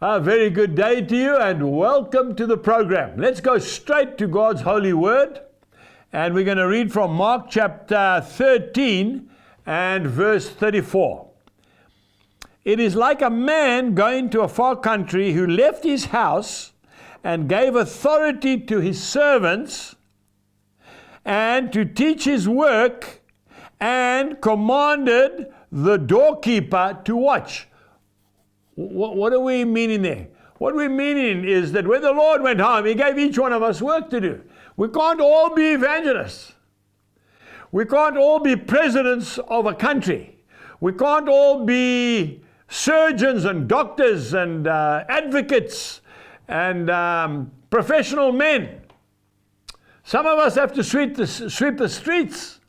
A very good day to you and welcome to the program. Let's go straight to God's holy word, and we're going to read from Mark chapter 13 and verse 34. It is like a man going to a far country who left his house and gave authority to his servants and to teach his work and commanded the doorkeeper to watch. What are we meaning there? What we're meaning is that when the Lord went home, He gave each one of us work to do. We can't all be evangelists. We can't all be presidents of a country. We can't all be surgeons and doctors and advocates and professional men. Some of us have to sweep the streets.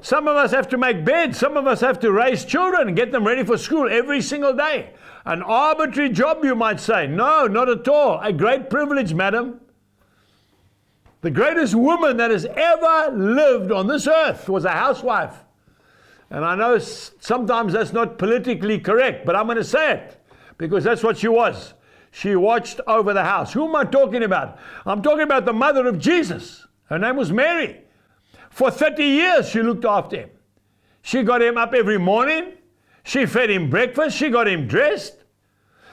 Some of us have to make beds. Some of us have to raise children and get them ready for school every single day. An arbitrary job, you might say. No, not at all. A great privilege, madam. The greatest woman that has ever lived on this earth was a housewife. And I know sometimes that's not politically correct, but I'm going to say it because that's what she was. She watched over the house. Who am I talking about? I'm talking about the mother of Jesus. Her name was Mary. For 30 years, she looked after him. She got him up every morning. She fed him breakfast. She got him dressed.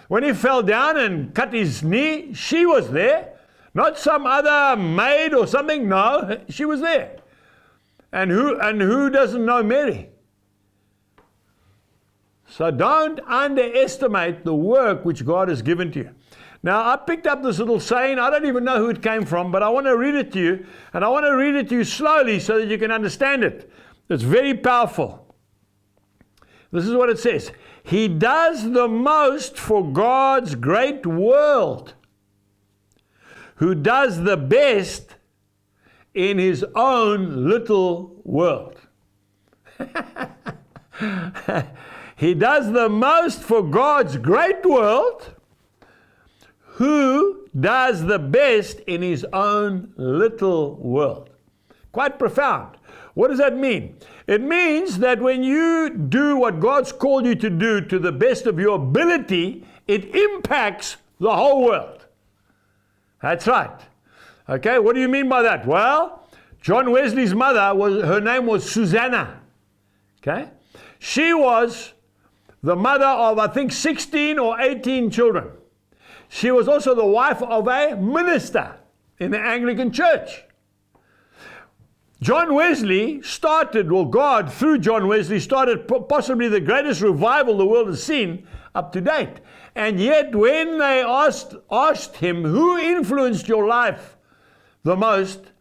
When he fell down and cut his knee, she was there. Not some other maid or something. No, she was there. And who doesn't know Mary? So don't underestimate the work which God has given to you. Now, I picked up this little saying. I don't even know who it came from, but I want to read it to you. And I want to read it to you slowly so that you can understand it. It's very powerful. This is what it says. He does the most for God's great world, who does the best in his own little world. He does the most for God's great world, who does the best in his own little world. Quite profound. What does that mean? It means that when you do what God's called you to do to the best of your ability, it impacts the whole world. That's right. Okay, what do you mean by that? Well, John Wesley's mother, her name was Susanna. Okay? She was the mother of, I think, 16 or 18 children. She was also the wife of a minister in the Anglican Church. John Wesley started, well, God, through John Wesley, started possibly the greatest revival the world has seen up to date. And yet, when they asked him, who influenced your life the most?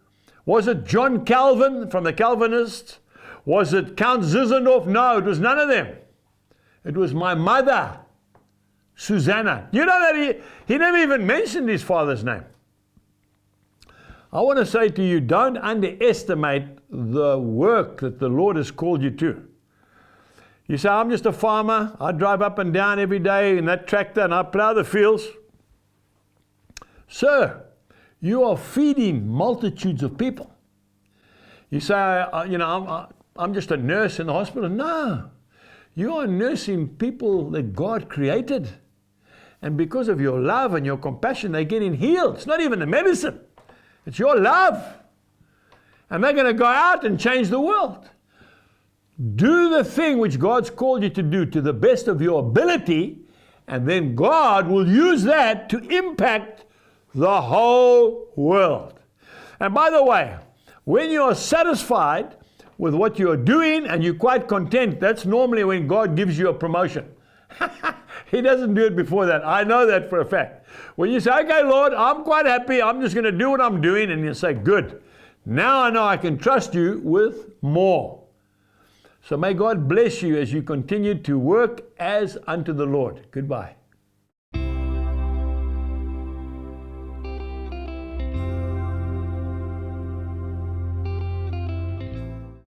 Was it John Calvin from the Calvinists? Was it Count Zinzendorf? No, it was none of them. It was my mother, Susanna. You know that he never even mentioned his father's name. I want to say to you, don't underestimate the work that the Lord has called you to. You say, I'm just a farmer. I drive up and down every day in that tractor and I plow the fields. Sir, you are feeding multitudes of people. You say, I'm just a nurse in the hospital. No, you are nursing people that God created. And because of your love and your compassion, they're getting healed. It's not even the medicine. It's your love. And they're going to go out and change the world. Do the thing which God's called you to do to the best of your ability, and then God will use that to impact the whole world. And by the way, when you are satisfied with what you are doing and you're quite content, that's normally when God gives you a promotion. He doesn't do it before that. I know that for a fact. When you say, okay, Lord, I'm quite happy. I'm just going to do what I'm doing. And you say, good. Now I know I can trust you with more. So may God bless you as you continue to work as unto the Lord. Goodbye.